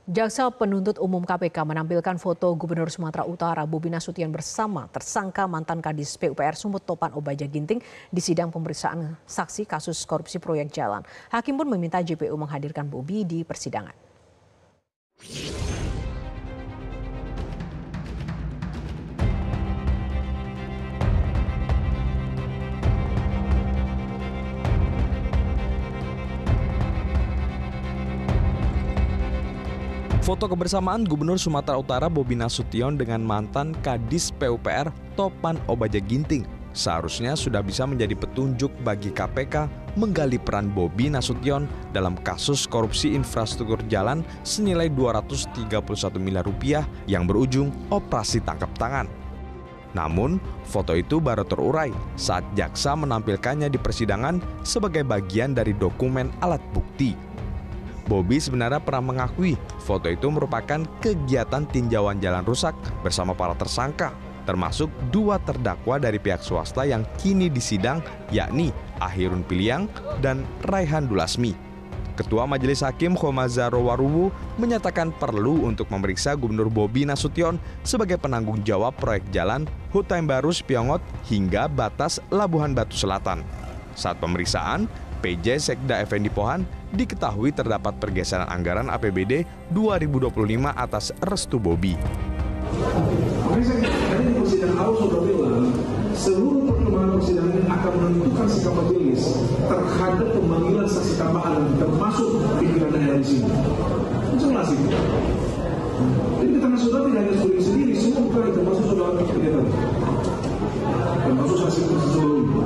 Jaksa Penuntut Umum KPK menampilkan foto Gubernur Sumatera Utara Bobi Nasution bersama tersangka mantan Kadis PUPR Sumut Topan Obaja Ginting di sidang pemeriksaan saksi kasus korupsi proyek jalan. Hakim pun meminta JPU menghadirkan Bobi di persidangan. Foto kebersamaan Gubernur Sumatera Utara Bobi Nasution dengan mantan Kadis PUPR Topan Obaja Ginting seharusnya sudah bisa menjadi petunjuk bagi KPK menggali peran Bobi Nasution dalam kasus korupsi infrastruktur jalan senilai 231 miliar rupiah yang berujung operasi tangkap tangan. Namun, foto itu baru terurai saat jaksa menampilkannya di persidangan sebagai bagian dari dokumen alat bukti. Bobi sebenarnya pernah mengakui foto itu merupakan kegiatan tinjauan jalan rusak bersama para tersangka, termasuk dua terdakwa dari pihak swasta yang kini disidang, yakni Ahirun Piliang dan Raihan Dulasmi. Ketua Majelis Hakim Khomazaro Waruwu menyatakan perlu untuk memeriksa Gubernur Bobi Nasution sebagai penanggung jawab proyek jalan Hutai Baru Spiongot hingga batas Labuhan Batu Selatan. Saat pemeriksaan, PJ Sekda Effendi Pohan diketahui terdapat pergeseran anggaran APBD 2025 atas restu Bobi. Tadi persidangan awal sudah bilang, seluruh perkembangan persidangan akan menentukan sikap majelis terhadap pemanggilan saksi tambahan termasuk pimpinan daerah di sini. Jelas itu. Jadi karena saudara tidak hanya sendiri, semua bukan termasuk saudara kegiatan. Termasuk saksi sebelumnya.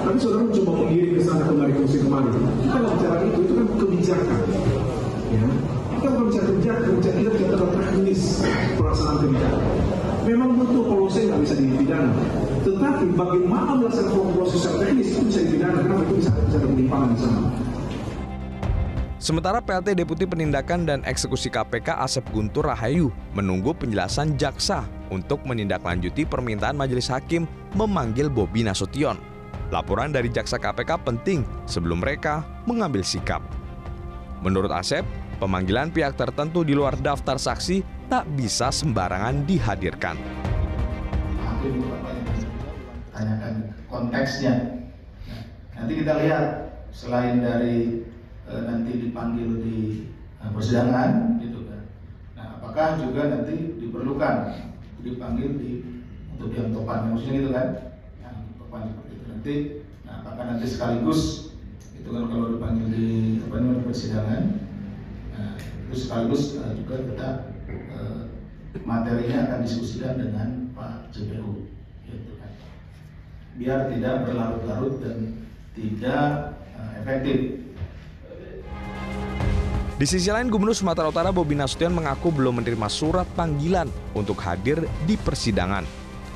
Tapi saudara cuma mengirim ke sana kemari kemari. Kita nggak bicara itu kan kebijakan. Ya, kita bukan bicara kebijakan, kita bicara teknis pelaksanaan kebijakan. Memang betul proses nggak bisa dipidana, tetapi bagaimana melaksanakan proses teknis itu bisa dipidana, karena itu bisa ada penyimpangan di sana. Sementara PLT Deputi Penindakan dan Eksekusi KPK Asep Guntur Rahayu menunggu penjelasan jaksa untuk menindaklanjuti permintaan majelis hakim memanggil Bobi Nasution. Laporan dari jaksa KPK penting sebelum mereka mengambil sikap. Menurut Asep, pemanggilan pihak tertentu di luar daftar saksi tak bisa sembarangan dihadirkan. Tanyakan konteksnya. Nanti kita lihat selain dari nanti dipanggil di persidangan, gitu kan. Nah, apakah juga nanti diperlukan dipanggil untuk yang Topan, maksudnya gitu kan? Yang Topan seperti itu nanti. Nah, apakah nanti sekaligus itu kan kalau dipanggil di persidangan, nah, itu sekaligus juga kita materinya akan diskusikan dengan Pak JPU, gitu kan? Biar tidak berlarut-larut dan tidak efektif. Di sisi lain, Gubernur Sumatera Utara Bobi Nasution mengaku belum menerima surat panggilan untuk hadir di persidangan.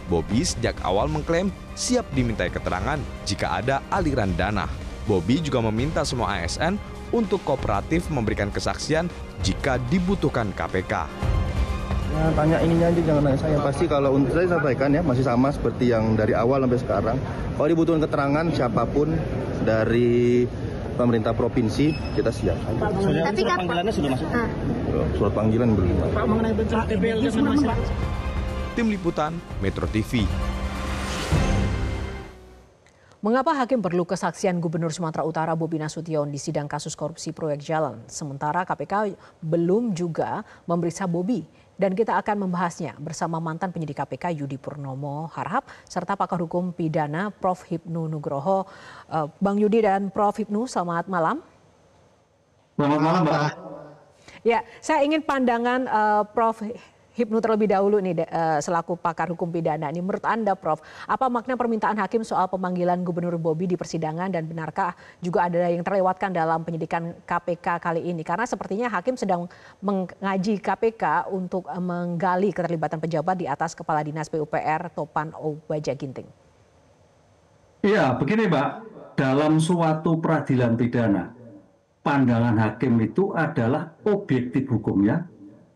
Bobi sejak awal mengklaim siap dimintai keterangan jika ada aliran dana. Bobi juga meminta semua ASN untuk kooperatif memberikan kesaksian jika dibutuhkan KPK. Ya, tanya ininya aja, jangan tanya saya. Pasti kalau untuk saya sampaikan ya, masih sama seperti yang dari awal sampai sekarang. Kalau dibutuhkan keterangan siapapun dari pemerintah provinsi, kita siap. Tapi surat panggilannya sudah masuk? Surat panggilan belum. Pak, mengenai bentuk TPL dengan masyarakat. Tim Liputan, Metro TV. Mengapa hakim perlu kesaksian Gubernur Sumatera Utara Bobi Nasution di sidang kasus korupsi proyek jalan? Sementara KPK belum juga memeriksa Bobi. Dan kita akan membahasnya bersama mantan penyidik KPK Yudi Purnomo Harhab serta pakar hukum pidana Prof. Hipnu Nugroho. Bang Yudi dan Prof. Hipnu, selamat malam. Selamat malam, Mbak. Ya, saya ingin pandangan Prof. Hipnu terlebih dahulu nih selaku pakar hukum pidana. Ini menurut Anda, Prof, apa makna permintaan hakim soal pemanggilan Gubernur Bobi di persidangan dan benarkah juga ada yang terlewatkan dalam penyidikan KPK kali ini? Karena sepertinya hakim sedang mengaji KPK untuk menggali keterlibatan pejabat di atas Kepala Dinas PUPR Topan Obaja Ginting. Iya, begini Mbak, dalam suatu peradilan pidana, pandangan hakim itu adalah objektif hukumnya,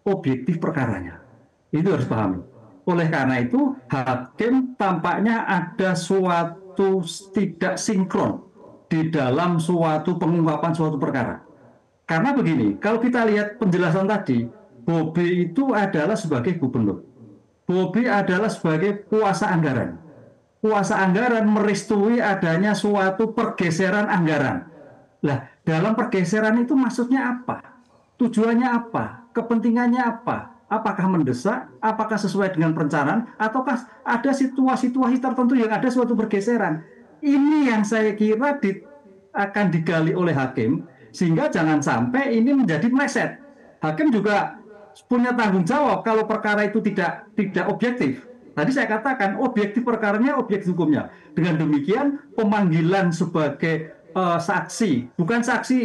objektif perkaranya. Itu harus pahami. Oleh karena itu, hakim tampaknya ada suatu tidak sinkron di dalam suatu pengungkapan suatu perkara. Karena begini, kalau kita lihat penjelasan tadi, Bobi itu adalah sebagai gubernur. Bobi adalah sebagai kuasa anggaran. Kuasa anggaran merestui adanya suatu pergeseran anggaran. Lah, dalam pergeseran itu maksudnya apa? Tujuannya apa? Kepentingannya apa? Apakah mendesak? Apakah sesuai dengan perencanaan? Ataukah ada situasi-situasi tertentu yang ada suatu pergeseran? Ini yang saya kira akan digali oleh hakim, sehingga jangan sampai ini menjadi meleset. Hakim juga punya tanggung jawab kalau perkara itu tidak objektif. Tadi saya katakan objektif perkaranya, objektif hukumnya. Dengan demikian pemanggilan sebagai saksi, bukan saksi,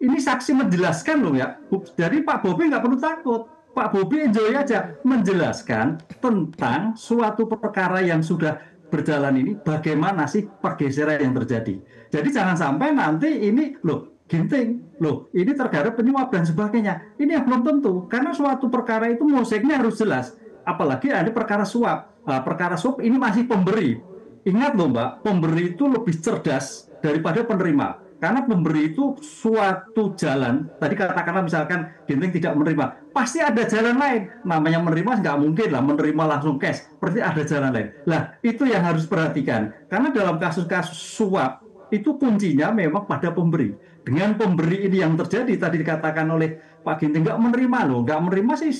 ini saksi menjelaskan loh ya. Jadi Pak Bobi nggak perlu takut. Pak Bobi enjoy aja menjelaskan tentang suatu perkara yang sudah berjalan ini, bagaimana sih pergeseran yang terjadi. Jadi jangan sampai nanti ini loh, Ginting, loh ini tergarap penyuap dan sebagainya. Ini yang belum tentu, karena suatu perkara itu musiknya harus jelas. Apalagi ada perkara suap. Nah, perkara suap ini masih pemberi. Ingat loh Mbak, pemberi itu lebih cerdas daripada penerima. Karena pemberi itu suatu jalan, tadi katakanlah misalkan Ginting tidak menerima, pasti ada jalan lain. Namanya menerima nggak mungkin lah, menerima langsung cash, berarti ada jalan lain. Lah, itu yang harus perhatikan. Karena dalam kasus-kasus suap, itu kuncinya memang pada pemberi. Dengan pemberi ini yang terjadi, tadi dikatakan oleh Pak Ginting, nggak menerima loh, nggak menerima sih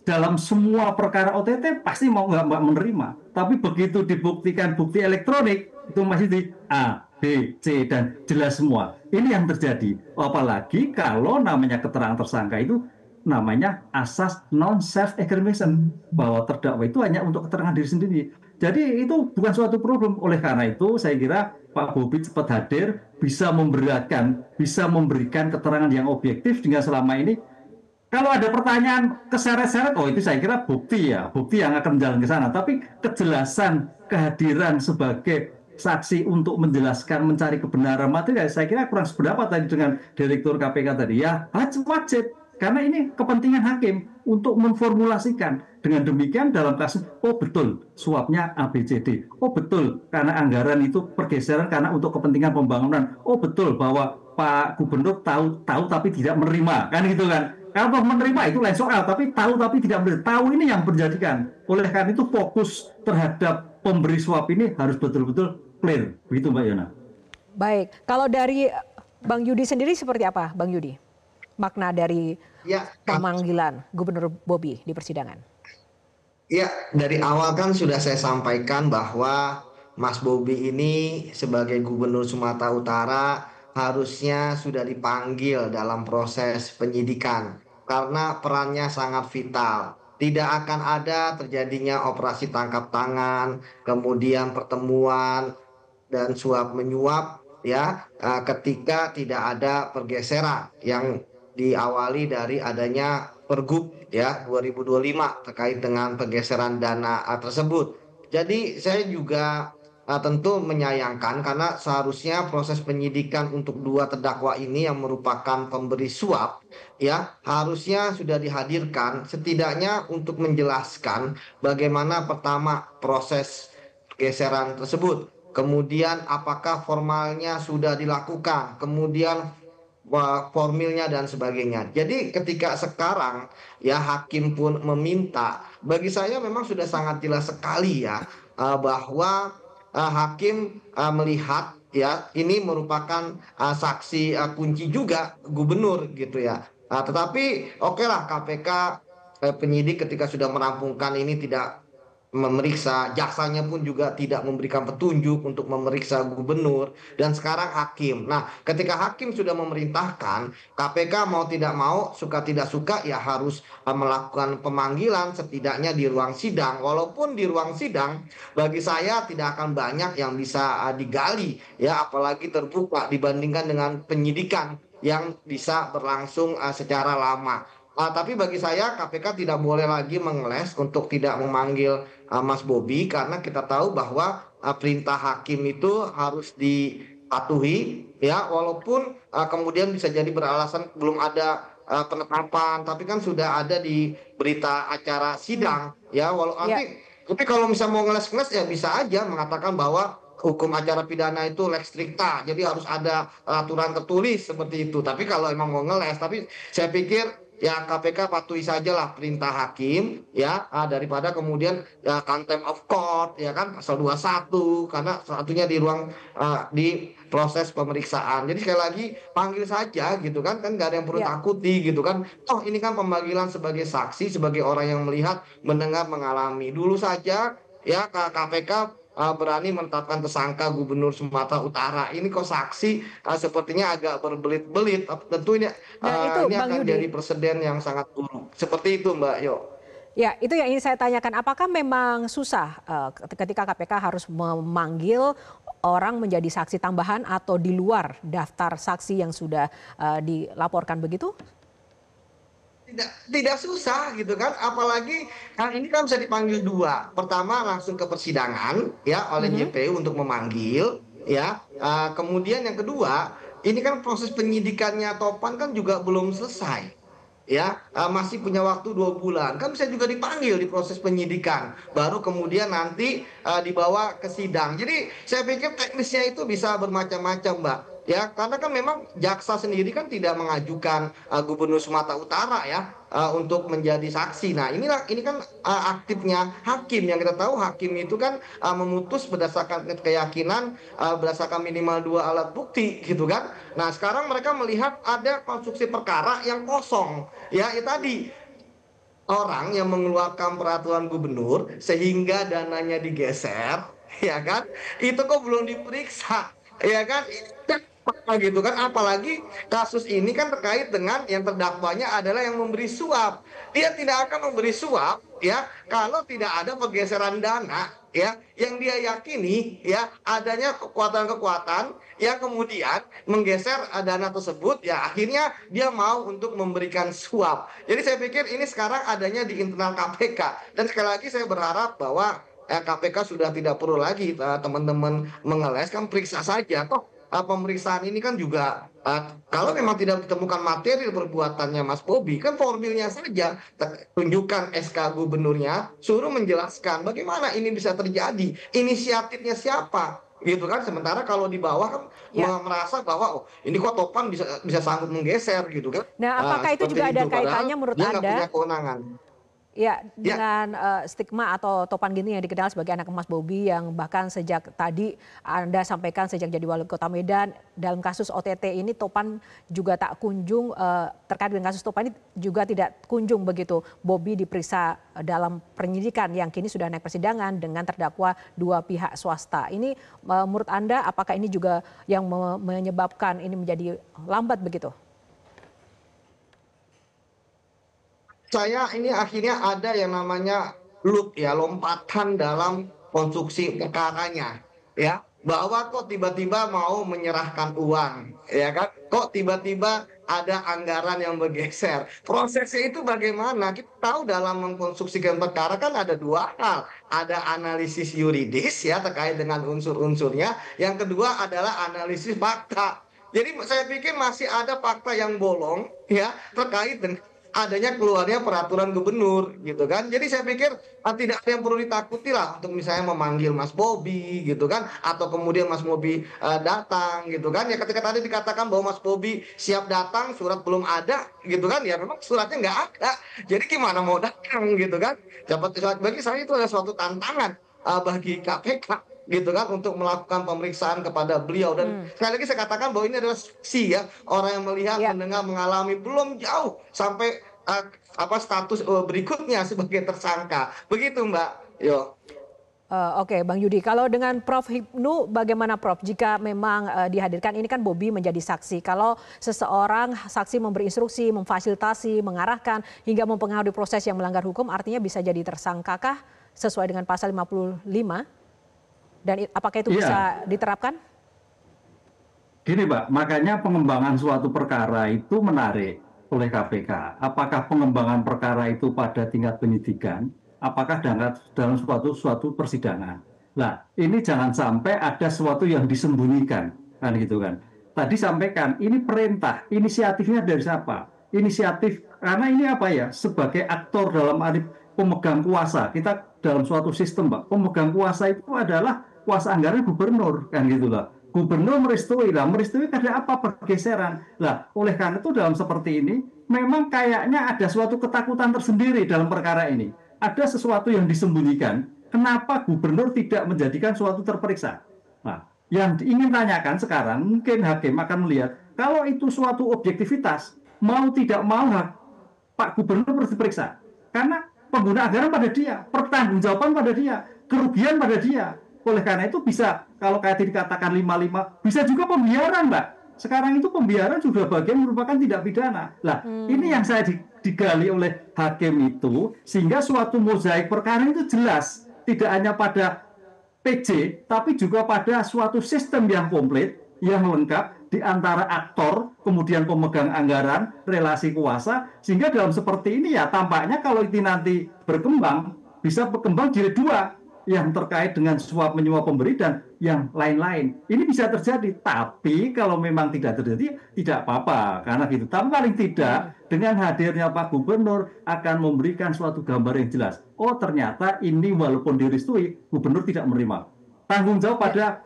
dalam semua perkara OTT pasti mau nggak menerima. Tapi begitu dibuktikan bukti elektronik, itu masih di A, B, C, dan jelas semua. Ini yang terjadi. Apalagi kalau namanya keterangan tersangka itu namanya asas non-self-incrimination. Bahwa terdakwa itu hanya untuk keterangan diri sendiri. Jadi itu bukan suatu problem. Oleh karena itu saya kira Pak Bobi cepat hadir, bisa memberikan keterangan yang objektif dengan selama ini. Kalau ada pertanyaan keseret-seret, oh itu saya kira bukti yang akan jalan ke sana. Tapi kejelasan kehadiran sebagai saksi untuk menjelaskan, mencari kebenaran materi, saya kira kurang seberapa tadi dengan Direktur KPK tadi. Ya wajib, karena ini kepentingan hakim untuk memformulasikan. Dengan demikian dalam kasus, oh betul suapnya ABCD. Oh betul karena anggaran itu pergeseran karena untuk kepentingan pembangunan. Oh betul bahwa Pak Gubernur tahu tapi tidak menerima, kan gitu kan. Kalau menerima itu lain soal, tapi tahu tapi tidak menerima. Tahu ini yang menjadikan. Oleh karena itu fokus terhadap pemberi suap ini harus betul-betul clear. Begitu Mbak Yona. Baik, kalau dari Bang Yudi sendiri seperti apa Bang Yudi? Makna dari pemanggilan Gubernur Bobi di persidangan. Ya, dari awal kan sudah saya sampaikan bahwa Mas Bobi ini sebagai Gubernur Sumatera Utara harusnya sudah dipanggil dalam proses penyidikan karena perannya sangat vital. Tidak akan ada terjadinya operasi tangkap tangan, kemudian pertemuan dan suap menyuap ya ketika tidak ada pergeseran yang diawali dari adanya Pergub ya 2025 terkait dengan pergeseran dana tersebut. Jadi saya juga tentu menyayangkan karena seharusnya proses penyidikan untuk dua terdakwa ini yang merupakan pemberi suap ya harusnya sudah dihadirkan setidaknya untuk menjelaskan bagaimana pertama proses pergeseran tersebut, kemudian apakah formalnya sudah dilakukan, kemudian formilnya dan sebagainya. Jadi ketika sekarang ya hakim pun meminta, bagi saya memang sudah sangat jelas sekali ya bahwa hakim melihat ya ini merupakan saksi kunci juga gubernur gitu ya. Tetapi oke lah KPK penyidik ketika sudah merampungkan ini tidak memeriksa, jaksanya pun juga tidak memberikan petunjuk untuk memeriksa gubernur dan sekarang hakim. Nah, ketika hakim sudah memerintahkan, KPK mau tidak mau, suka tidak suka ya harus melakukan pemanggilan setidaknya di ruang sidang. Walaupun di ruang sidang bagi saya tidak akan banyak yang bisa digali ya apalagi terbuka dibandingkan dengan penyidikan yang bisa berlangsung secara lama. Tapi bagi saya KPK tidak boleh lagi mengeles untuk tidak memanggil Mas Bobi karena kita tahu bahwa perintah hakim itu harus dipatuhi ya walaupun kemudian bisa jadi beralasan belum ada penetapan tapi kan sudah ada di berita acara sidang ya tapi kalau misalnya mau ngeles-ngeles ya bisa aja mengatakan bahwa hukum acara pidana itu lex stricta, jadi harus ada aturan tertulis seperti itu. Tapi kalau emang mau ngeles, tapi saya pikir ya KPK patuhi sajalah perintah hakim ya, daripada kemudian ya contempt of court ya kan, pasal 21, karena satunya di ruang di proses pemeriksaan. Jadi sekali lagi panggil saja gitu kan nggak ada yang perlu takuti gitu kan. Oh ini kan pemanggilan sebagai saksi, sebagai orang yang melihat, mendengar, mengalami. Dulu saja ya KPK berani menetapkan tersangka Gubernur Sumatera Utara. Ini kok saksi sepertinya agak berbelit-belit. Tentu ini, ini akan jadi presiden yang sangat buruk. Seperti itu Mbak Yo. Ya, itu yang ingin saya tanyakan. Apakah memang susah ketika KPK harus memanggil orang menjadi saksi tambahan atau di luar daftar saksi yang sudah dilaporkan begitu? Tidak susah gitu kan, apalagi kan ini kan bisa dipanggil dua. Pertama langsung ke persidangan ya oleh JPU untuk memanggil ya. Kemudian yang kedua, ini kan proses penyidikannya Topan kan juga belum selesai ya, masih punya waktu 2 bulan, kan bisa juga dipanggil di proses penyidikan, baru kemudian nanti dibawa ke sidang. Jadi saya pikir teknisnya itu bisa bermacam-macam Mbak ya, karena kan memang jaksa sendiri kan tidak mengajukan Gubernur Sumatera Utara ya untuk menjadi saksi. Nah ini kan aktifnya hakim. Yang kita tahu hakim itu kan memutus berdasarkan keyakinan, berdasarkan minimal 2 alat bukti gitu kan. Nah sekarang mereka melihat ada konstruksi perkara yang kosong ya, tadi orang yang mengeluarkan peraturan gubernur sehingga dananya digeser ya kan, itu kok belum diperiksa ya kan, gitu kan. Apalagi kasus ini kan terkait dengan yang terdakwanya adalah yang memberi suap. Dia tidak akan memberi suap ya kalau tidak ada pergeseran dana ya, yang dia yakini ya adanya kekuatan-kekuatan yang kemudian menggeser dana tersebut ya, akhirnya dia mau untuk memberikan suap. Jadi saya pikir ini sekarang adanya di internal KPK, dan sekali lagi saya berharap bahwa KPK sudah tidak perlu lagi teman-teman mengeles, kan periksa saja. Toh pemeriksaan ini kan juga kalau memang tidak ditemukan materi perbuatannya Mas Bobi, kan formilnya saja tunjukkan SK gubernurnya, suruh menjelaskan bagaimana ini bisa terjadi, inisiatifnya siapa gitu kan. Sementara kalau di bawah kan merasa bahwa oh ini kok Topan bisa sanggup menggeser gitu kan. Nah apakah itu juga ada kaitannya menurut Anda? Dia nggak punya kewenangan. Ya, dengan stigma atau Topan Ginting yang dikenal sebagai anak Mas Bobi, yang bahkan sejak tadi Anda sampaikan sejak jadi wali kota Medan, dalam kasus OTT ini Topan juga tak kunjung, terkait dengan kasus Topan ini juga tidak kunjung begitu Bobi diperiksa dalam penyidikan yang kini sudah naik persidangan dengan terdakwa 2 pihak swasta. Ini menurut Anda apakah ini juga yang menyebabkan ini menjadi lambat begitu? Saya ini akhirnya ada yang namanya loop ya, lompatan dalam konstruksi perkaranya ya, bahwa kok tiba-tiba mau menyerahkan uang ya kan, kok tiba-tiba ada anggaran yang bergeser. Prosesnya itu bagaimana? Kita tahu dalam mengkonstruksikan perkara kan ada 2 hal, ada analisis yuridis ya terkait dengan unsur-unsurnya, yang kedua adalah analisis fakta. Jadi saya pikir masih ada fakta yang bolong ya terkait dengan adanya keluarnya peraturan gubernur gitu kan. Jadi saya pikir tidak ada yang perlu ditakuti lah untuk misalnya memanggil Mas Bobi gitu kan, atau kemudian Mas Bobi datang gitu kan. Ya ketika tadi dikatakan bahwa Mas Bobi siap datang, surat belum ada gitu kan, ya memang suratnya nggak ada, jadi gimana mau datang gitu kan. Bagi saya itu adalah suatu tantangan bagi KPK gitu kan untuk melakukan pemeriksaan kepada beliau. Dan sekali lagi saya katakan bahwa ini adalah saksi ya, orang yang melihat, mendengar, mengalami, belum jauh sampai status berikutnya sebagai tersangka. Begitu Mbak Yo. Oke, Bang Yudi, kalau dengan Prof Hipnu bagaimana Prof? Jika memang dihadirkan, ini kan Bobi menjadi saksi. Kalau seseorang saksi memberi instruksi, memfasilitasi, mengarahkan hingga mempengaruhi proses yang melanggar hukum, artinya bisa jadi tersangkakah sesuai dengan pasal 55? Dan apakah itu bisa diterapkan? Gini Mbak, makanya pengembangan suatu perkara itu menarik oleh KPK. Apakah pengembangan perkara itu pada tingkat penyidikan, apakah dalam suatu persidangan. Nah, ini jangan sampai ada sesuatu yang disembunyikan, kan gitu kan. Tadi sampaikan, ini perintah, inisiatifnya dari siapa? Inisiatif, karena ini apa ya, sebagai aktor dalam arti pemegang kuasa. Kita dalam suatu sistem, Mbak, pemegang kuasa itu adalah kuasa anggaran gubernur, kan gitu lah. Gubernur merestui karena apa? Pergeseran. Lah, oleh karena itu dalam seperti ini, memang kayaknya ada suatu ketakutan tersendiri dalam perkara ini. Ada sesuatu yang disembunyikan. Kenapa gubernur tidak menjadikan suatu terperiksa? Nah, yang ingin tanyakan sekarang, mungkin hakim akan melihat, kalau itu suatu objektivitas, mau tidak mau Pak Gubernur harus diperiksa. Karena pengguna anggaran pada dia, pertanggungjawaban pada dia, kerugian pada dia. Oleh karena itu bisa, kalau kayak dikatakan 55, bisa juga pembiaran, Mbak. Sekarang itu pembiaran sudah bagian merupakan tindak pidana. Lah, ini yang saya digali oleh hakim itu, sehingga suatu mozaik perkara itu jelas. Tidak hanya pada PJ, tapi juga pada suatu sistem yang komplit, yang lengkap, di antara aktor, kemudian pemegang anggaran, relasi kuasa, sehingga dalam seperti ini ya tampaknya kalau ini nanti berkembang, bisa berkembang jilid 2, yang terkait dengan suap menyuap pemberi dan yang lain-lain. Ini bisa terjadi, tapi kalau memang tidak terjadi, tidak apa-apa, karena gitu. Tapi paling tidak, dengan hadirnya Pak Gubernur akan memberikan suatu gambar yang jelas. Oh, ternyata ini walaupun direstui, Gubernur tidak menerima. Tanggung jawab pada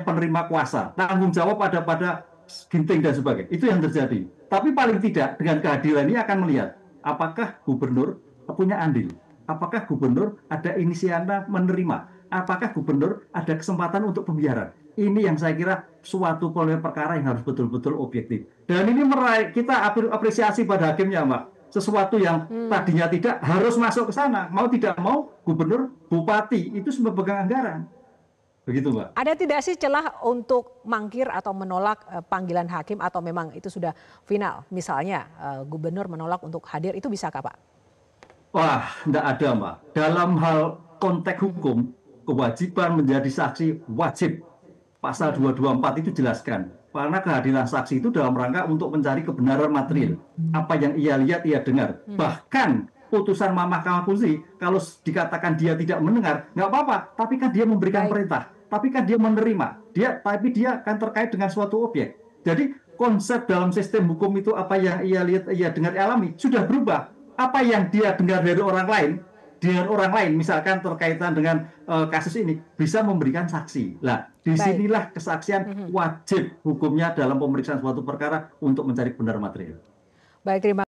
penerima kuasa, tanggung jawab pada Ginting dan sebagainya. Itu yang terjadi. Tapi paling tidak dengan kehadiran ini akan melihat apakah Gubernur punya andil. Apakah Gubernur ada inisiatif menerima? Apakah Gubernur ada kesempatan untuk pembiaran? Ini yang saya kira suatu perkara yang harus betul-betul objektif. Dan ini kita apresiasi pada hakimnya, Mbak. Sesuatu yang tadinya tidak harus masuk ke sana. Mau tidak mau, Gubernur, Bupati itu semua pegang anggaran. Begitu, Mbak. Ada tidak sih celah untuk mangkir atau menolak panggilan hakim atau memang itu sudah final? Misalnya Gubernur menolak untuk hadir, itu bisakah, Pak? Wah, tidak ada, Mbak. Dalam hal konteks hukum, kewajiban menjadi saksi wajib. Pasal 224 itu jelaskan. Karena kehadiran saksi itu dalam rangka untuk mencari kebenaran material. Apa yang ia lihat, ia dengar. Bahkan putusan Mahkamah Konstitusi, kalau dikatakan dia tidak mendengar, nggak apa-apa. Tapi kan dia memberikan perintah. Tapi kan dia menerima. Tapi dia kan terkait dengan suatu objek. Jadi konsep dalam sistem hukum itu apa yang ia lihat, ia dengar, ia alami, sudah berubah. Apa yang dia dengar dari orang lain, dengan orang lain, misalkan terkaitan dengan kasus ini, bisa memberikan saksi. Nah, disinilah kesaksian wajib hukumnya dalam pemeriksaan suatu perkara untuk mencari kebenaran material. Baik, terima